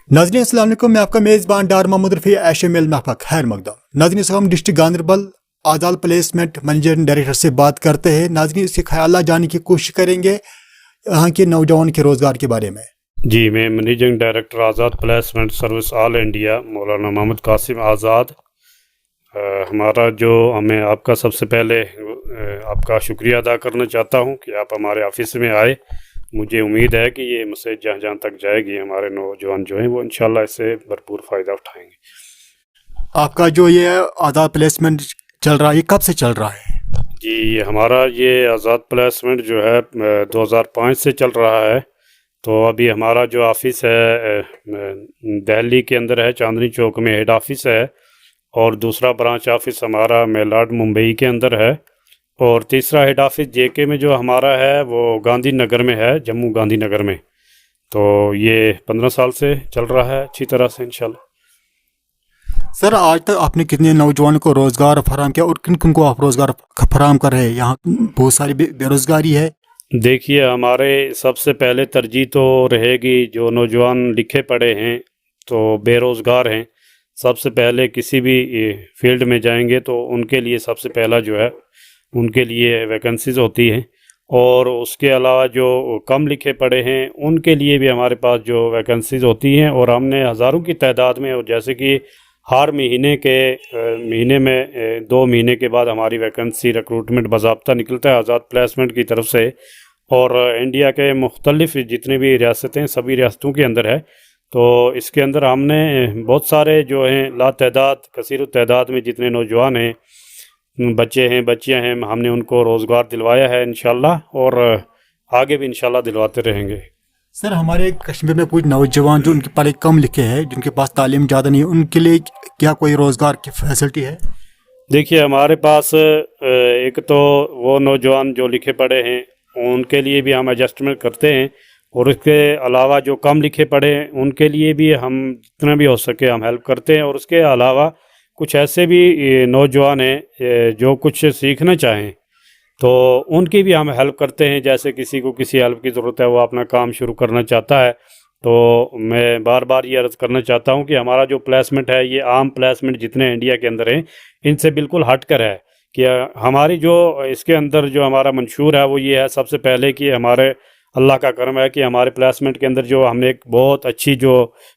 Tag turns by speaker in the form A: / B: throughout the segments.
A: नाज़रीन अस्सलाम वालेकुम, मैं आपका मेज़बान डार मोहम्मद रफ़ी एशमिल महफक खैर मकदम। नाज़रीन से हम डिस्ट्रिक्ट गांधरबल आज़ाद प्लेसमेंट मैनेजर डायरेक्टर से बात करते हैं। नाज़रीन इसके ख्याल जानने की कोशिश करेंगे यहाँ के नौजवान के रोज़गार के बारे में।
B: जी, मैं मैनेजिंग डायरेक्टर आज़ाद प्लेसमेंट सर्विस ऑल इंडिया मौलाना मोहम्मद कासिम आज़ाद। हमारा जो मैं आपका सबसे पहले आपका शुक्रिया अदा करना चाहता हूँ कि आप हमारे ऑफिस में आए। मुझे उम्मीद है कि ये मैसेज जहाँ जहाँ तक जाएगी हमारे नौजवान जो हैं वो इंशाल्लाह इससे भरपूर फ़ायदा उठाएंगे।
A: आपका जो ये आज़ाद प्लेसमेंट चल रहा है ये कब से चल रहा है?
B: जी, हमारा ये आज़ाद प्लेसमेंट जो है 2005 से चल रहा है। तो अभी हमारा जो ऑफ़िस है दिल्ली के अंदर है, चांदनी चौक में हेड ऑफ़िस है, और दूसरा ब्रांच ऑफ़िस हमारा मेलाड मुंबई के अंदर है, और तीसरा हेड ऑफ़िस जेके में जो हमारा है वो गांधी नगर में है, जम्मू गांधी नगर में। तो ये 15 साल से चल रहा है अच्छी तरह से इंशाल्लाह।
A: सर, आज तक आपने कितने नौजवानों को रोज़गार फराहम किया और किन किन को आप रोज़गार फराहम कर रहे हैं? यहाँ बहुत सारी बेरोज़गारी है।
B: देखिए, हमारे सबसे पहले तरजीह तो रहेगी जो नौजवान लिखे पढ़े हैं तो बेरोज़गार हैं, सबसे पहले किसी भी फील्ड में जाएंगे तो उनके लिए सबसे पहला जो है उनके लिए वैकेंसीज़ होती हैं। और उसके अलावा जो कम लिखे पढ़े हैं उनके लिए भी हमारे पास जो वैकेंसीज़ होती हैं, और हमने हज़ारों की तादाद में, और जैसे कि हर महीने में 2 महीने के बाद हमारी वैकेंसी रिक्रूटमेंट बाज़ाब्ता निकलता है आज़ाद प्लेसमेंट की तरफ से, और इंडिया के मुख्तलिफ जितने भी रियासतें सभी रियासतों के अंदर है। तो इसके अंदर हमने बहुत सारे जो हैं लातादाद कसीर तादाद में जितने नौजवान हैं, बच्चे हैं, बच्चियां हैं, हमने उनको रोज़गार दिलवाया है इंशाल्लाह, और आगे भी इंशाल्लाह दिलवाते रहेंगे।
A: सर, हमारे कश्मीर में कुछ नौजवान जो उनके पढ़े कम लिखे हैं, जिनके पास तालीम ज़्यादा नहीं है, उनके लिए क्या कोई रोज़गार की फैसिलिटी है?
B: देखिए, हमारे पास एक तो वो नौजवान जो लिखे पढ़े हैं उनके लिए भी हम एडजस्टमेंट करते हैं, और उसके अलावा जो कम लिखे पढ़े हैं उनके लिए भी हम जितना भी हो सके हम हेल्प करते हैं। और उसके अलावा कुछ ऐसे भी नौजवान हैं जो कुछ सीखना चाहें तो उनकी भी हम हेल्प करते हैं। जैसे किसी को किसी हेल्प की ज़रूरत है, वो अपना काम शुरू करना चाहता है, तो मैं बार बार ये अर्ज़ करना चाहता हूँ कि हमारा जो प्लेसमेंट है ये आम प्लेसमेंट जितने इंडिया के अंदर हैं इनसे बिल्कुल हट कर है। कि हमारी जो इसके अंदर जो हमारा मंशूर है वो ये है, सबसे पहले कि हमारे अल्लाह का करम है कि हमारे प्लेसमेंट के अंदर जो हमने एक बहुत अच्छी जो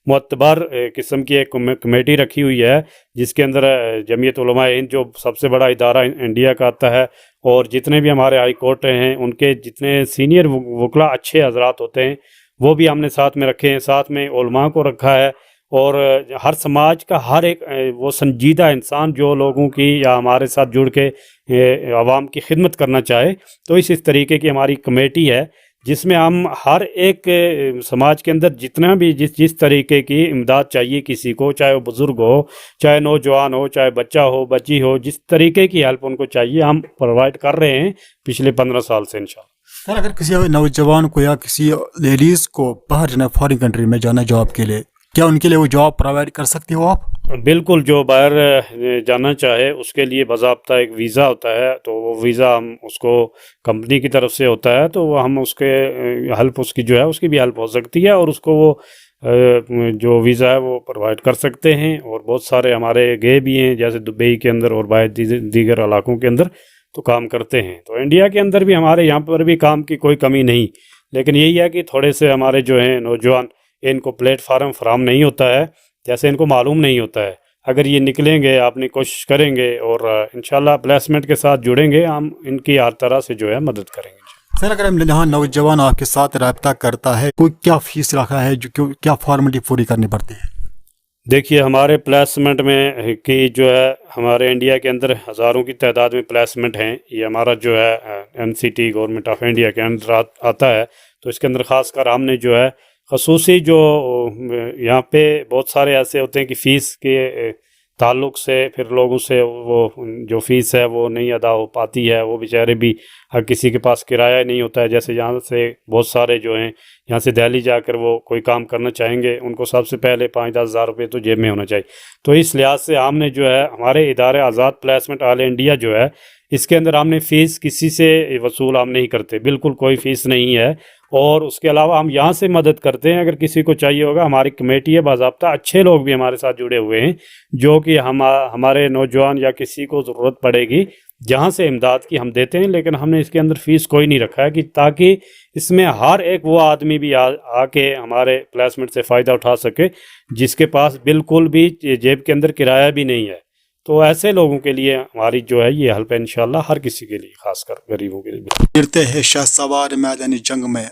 B: मुअत्तबर किस्म की एक कमेटी रखी हुई है, जिसके अंदर जमीयत उलमा हिंद जो सबसे बड़ा इदारा इंडिया का आता है, और जितने भी हमारे हाई कोर्ट हैं उनके जितने सीनियर वकला अच्छे हजरात होते हैं वो भी हमने साथ में रखे हैं, साथ में उलमा को रखा है, और हर समाज का हर एक वो संजीदा इंसान जो लोगों की या हमारे साथ जुड़ के आवाम की खिदमत करना चाहे, तो इस तरीके की हमारी कमेटी है जिसमें हम हर एक समाज के अंदर जितना भी जिस तरीके की इमदाद चाहिए किसी को, चाहे वो बुज़ुर्ग हो, चाहे नौजवान हो, चाहे बच्चा हो, बच्ची हो, जिस तरीके की हेल्प उनको चाहिए हम प्रोवाइड कर रहे हैं पिछले 15 साल से इंशाल्लाह।
A: सर, अगर किसी नौजवान को या किसी लेडीज़ को बाहर जाना, फॉरेन कंट्री में जाना जॉब के लिए, क्या उनके लिए वो जॉब प्रोवाइड कर सकती हो आप?
B: बिल्कुल, जो बाहर जाना चाहे उसके लिए बाज़ाब्ता एक वीज़ा होता है, तो वो वीज़ा हम उसको कंपनी की तरफ से होता है, तो हम उसके हेल्प उसकी जो है उसकी भी हेल्प हो सकती है, और उसको वो जो वीज़ा है वो प्रोवाइड कर सकते हैं। और बहुत सारे हमारे गए भी हैं जैसे दुबई के अंदर और बाहर दीगर इलाकों के अंदर तो काम करते हैं। तो इंडिया के अंदर भी हमारे यहाँ पर भी काम की कोई कमी नहीं, लेकिन यही है कि थोड़े से हमारे जो हैं नौजवान इनको प्लेटफार्म फराहम नहीं होता है, जैसे इनको मालूम नहीं होता है। अगर ये निकलेंगे, अपनी कोशिश करेंगे और इंशाल्लाह प्लेसमेंट के साथ जुड़ेंगे, हम इनकी हर तरह से जो है मदद करेंगे।
A: सर, अगर हम यहाँ नौजवान आपके साथ रब्ता करता है, कोई क्या फीस रखा है, जो क्या फॉर्मेलिटी पूरी करनी पड़ती है?
B: देखिए, हमारे प्लेसमेंट में कि जो है हमारे इंडिया के अंदर हज़ारों की तादाद में प्लेसमेंट हैं। ये हमारा जो है NCT गवर्नमेंट ऑफ इंडिया के अंदर आता है, तो इसके अंदर ख़ास कर हमने जो है खसूसी जो यहाँ पे बहुत सारे ऐसे होते हैं कि फ़ीस के ताल्लुक़ से फिर लोगों से वो जो फ़ीस है वो नहीं अदा हो पाती है, वो बेचारे भी हर किसी के पास किराया नहीं होता है। जैसे यहाँ से बहुत सारे जो हैं यहाँ से दिल्ली जाकर वो कोई काम करना चाहेंगे, उनको सबसे पहले 5-10 हज़ार रुपये तो जेब में होना चाहिए। तो इस लिहाज से हमने जो है हमारे इदारे आज़ाद प्लेसमेंट ऑल इंडिया जो है इसके अंदर हमने फ़ीस किसी से वसूल हम नहीं करते, बिल्कुल कोई फ़ीस नहीं है। और उसके अलावा हम यहाँ से मदद करते हैं, अगर किसी को चाहिए होगा, हमारी कमेटी है बाज़ाब्ता, अच्छे लोग भी हमारे साथ जुड़े हुए हैं, जो कि हमारे नौजवान या किसी को ज़रूरत पड़ेगी जहाँ से इमदाद की हम देते हैं। लेकिन हमने इसके अंदर फ़ीस कोई नहीं रखा है कि ताकि इसमें हर एक वो आदमी भी आके हमारे प्लेसमेंट से फ़ायदा उठा सके जिसके पास बिल्कुल भी जेब के अंदर किराया भी नहीं है। तो ऐसे लोगों के लिए हमारी जो है ये हेल्प है इंशाल्लाह, हर किसी के लिए, खासकर गरीबों के लिए।
A: गिरते हैं शाह सवार मैदानी जंग में,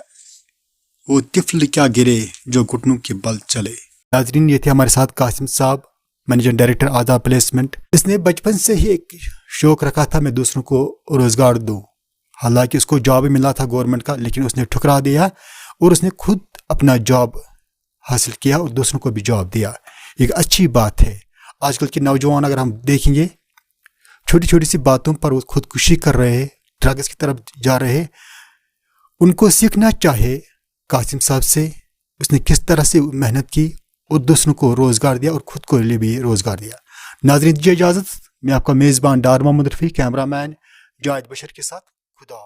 A: वो तिफल क्या गिरे जो घुटनों के बल चले। नाजरीन, ये थे हमारे साथ कासिम साहब, मैनेजर डायरेक्टर आज़ाद प्लेसमेंट। इसने बचपन से ही एक शौक रखा था मैं दूसरों को रोजगार दूं। हालांकि उसको जॉब मिला था गवर्नमेंट का, लेकिन उसने ठुकरा दिया और उसने खुद अपना जॉब हासिल किया और दूसरों को भी जॉब दिया। एक अच्छी बात है। आजकल के नौजवान अगर हम देखेंगे, छोटी छोटी सी बातों पर वो खुदकुशी कर रहे हैं, ड्रग्स की तरफ जा रहे हैं। उनको सीखना चाहे कासिम साहब से, उसने किस तरह से मेहनत की और दूसरों को रोज़गार दिया और खुद को लिए भी रोज़गार दिया। नाज़रीन, दीजिए इजाज़त। मैं आपका मेज़बान डार मोहम्मद रफ़ी, कैमरामैन जाहिद बशर के साथ खुदा।